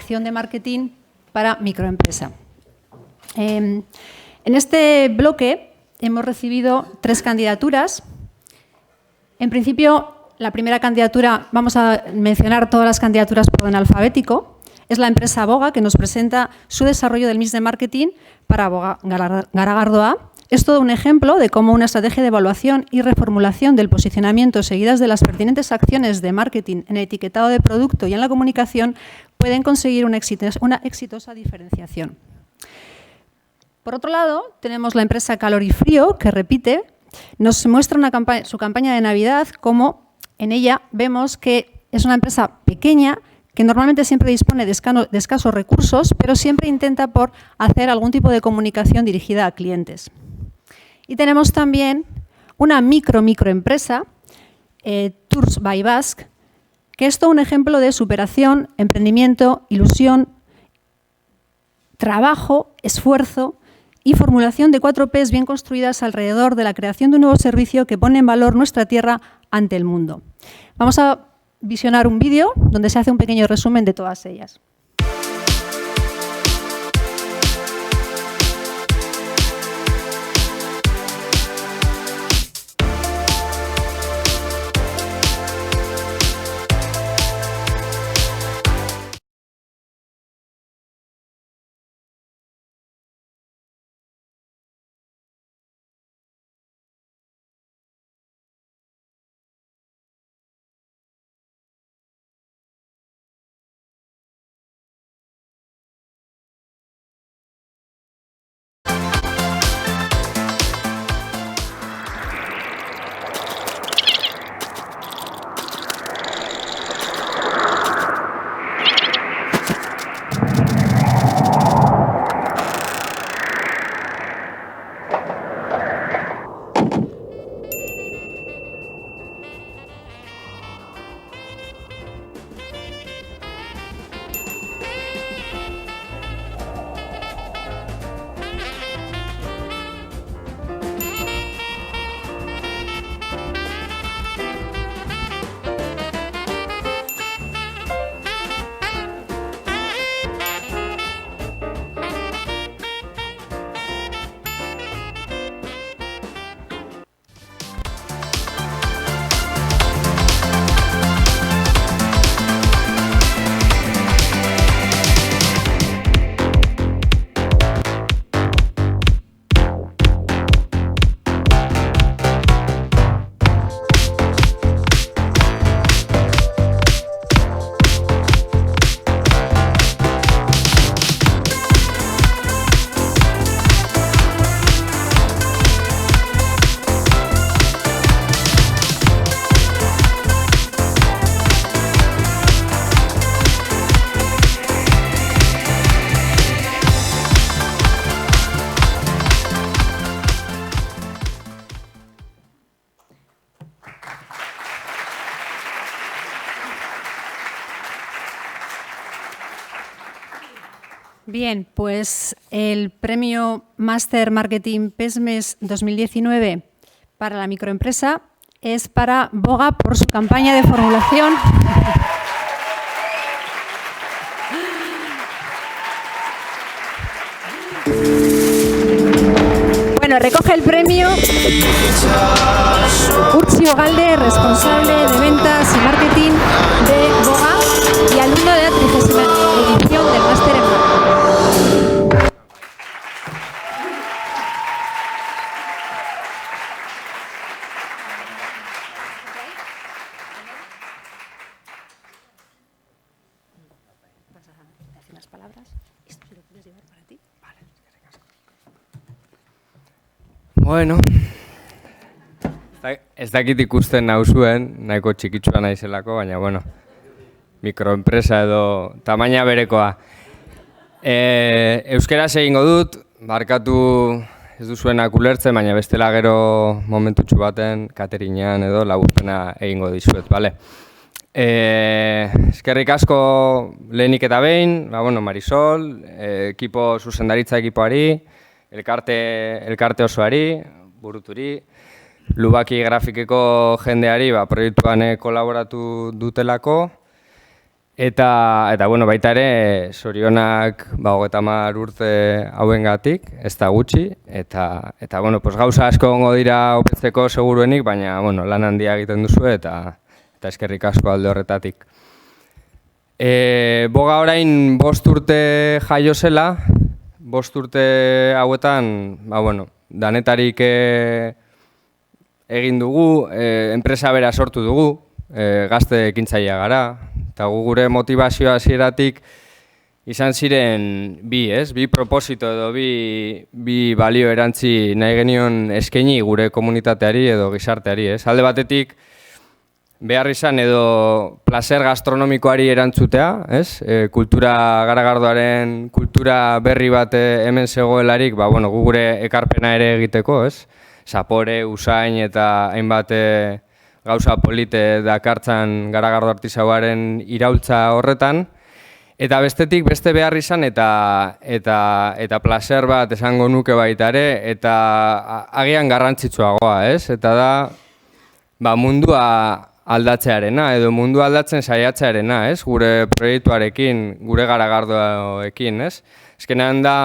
formación de marketing para microempresa. En este bloque hemos recibido 3 candidaturas. En principio, la primera candidatura, vamos a mencionar todas las candidaturas por orden alfabético, es la empresa Boga, que nos presenta su desarrollo del mix de marketing para Boga Garagardoa. Es todo un ejemplo de cómo una estrategia de evaluación y reformulación del posicionamiento seguidas de las pertinentes acciones de marketing en el etiquetado de producto y en la comunicación pueden conseguir una exitosa diferenciación. Por otro lado, tenemos la empresa Calor y Frío, que repite, nos muestra su campaña de Navidad, como en ella vemos que es una empresa pequeña que normalmente siempre dispone de escasos recursos, pero siempre intenta por hacer algún tipo de comunicación dirigida a clientes. Y tenemos también una microempresa, Tours by Basque, que es todo un ejemplo de superación, emprendimiento, ilusión, trabajo, esfuerzo y formulación de 4 P's bien construidas alrededor de la creación de un nuevo servicio que pone en valor nuestra tierra ante el mundo. Vamos a visionar un vídeo donde se hace un pequeño resumen de todas ellas. Bien, pues el premio Master Marketing PESMES 2019 para la microempresa es para Boga por su campaña de formulación. Bueno, recoge el premio Urtzi Ogalde, responsable de ventas y marketing de Boga y alumno de la 30ª edición del Máster en Boga. Bueno, ez dakit ikusten nauzuen, nahiko txikitsua naizelako, baina, bueno, mikroenpresa edo tamaina berekoa. Euskeraz egingo dut, barkatu ez duzuenak ulertzen, baina bestela gero momentutxu baten, cateringean edo laburpena egingo dizuet, bale? Eskerrik asko lehenik eta behin, Marisol, zuzendaritza ekipoari, elkarte osoari, buruturi, Lubaki grafikeko jendeari proiektuan kolaboratu dutelako, Eta bueno, baita ere, zorionak 30 urte hauengatik, ez da gutxi, eta bueno, pues gauza asko egongo dira hobetzeko seguruenik, baina bueno, lan handia egiten duzu eta eskerrik asko alde horretatik. Boga orain 5 urte jaio zela, 5 urte hauetan, bueno, danetarik egin dugu, enpresa bera sortu dugu, gazte ekintzailea gara, eta gure motivazioa hasieratik izan ziren bi proposito edo bi balio erantzi nahi genion eskaini gure komunitateari edo gizarteari. Alde batetik behar izan edo placer gastronomikoari erantzutea, kultura Garagardoaren kultura berri bat hemen zegoelarik, gu gure ekarpena ere egiteko, Zapore, Usain eta hainbat gauza polite dakartzan Garagardo artisauaren iraultza horretan, eta bestetik beste behar izan eta placer bat esango nuke baita ere, eta agian garrantzitsuagoa, eta da mundua aldatzearena, edo mundu aldatzen saiatzearena, gure proiektuarekin, gure Garagardoekin, Ezkenean da,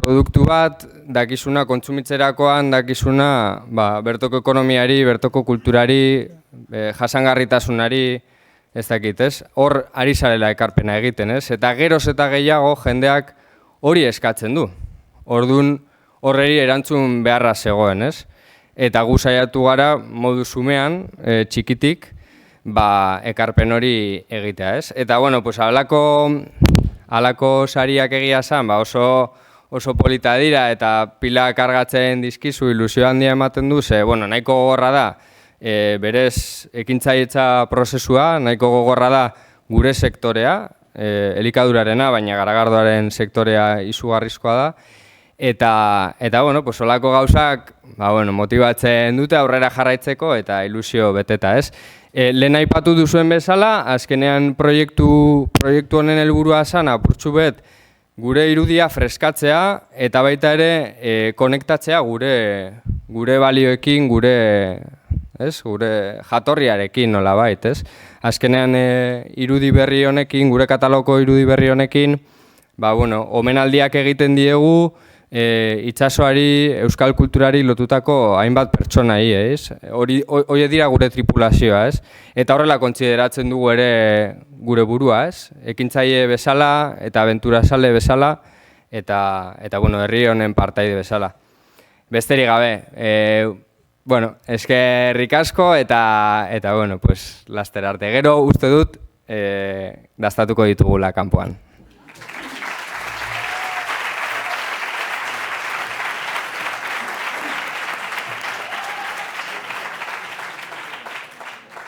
produktu bat, dakizuna kontsumitzerakoan, dakizuna bertoko ekonomiari, bertoko kulturari, jasangarritasunari, ez dakit, hor ari zarela ekarpena egiten, eta geroz eta gehiago jendeak hori eskatzen du. Orduan horreri erantzun beharra zegoen, eta gu saiatu gara modu zumean, txikitik, ekarpen hori egitea, Eta, halako sariak egia zan, oso polita dira eta pila kargatzen dizkizu ilusio handia ematen du, nahiko gogorra da berez ekintzailetza prozesua, nahiko gogorra da gure sektorea, elikadurarena, baina Garagardoaren sektorea izugarrizkoa da, eta holako gauzak motibatzen dute aurrera jarraitzeko eta ilusio beteta, Lehen aipatu duzuen bezala, azkenean proiektu honen helburua zen apurtxu bet gure irudia freskatzea eta baita ere konektatzea gure balioekin, gure jatorriarekin nolabait, Azkenean irudi berri honekin, gure katalogoko irudi berri honekin, omenaldiak egiten diegu itsasoari, euskal kulturari lotutako hainbat pertsonai, hori dira gure tripulazioa, Eta horrela kontsideratzen dugu ere gure burua, Ekintzaile bezala eta abenturazale bezala eta herri honen partaide bezala. Besterik gabe, eskerrik asko eta laster arte. Gero uste dut dastatuko ditugula kanpoan.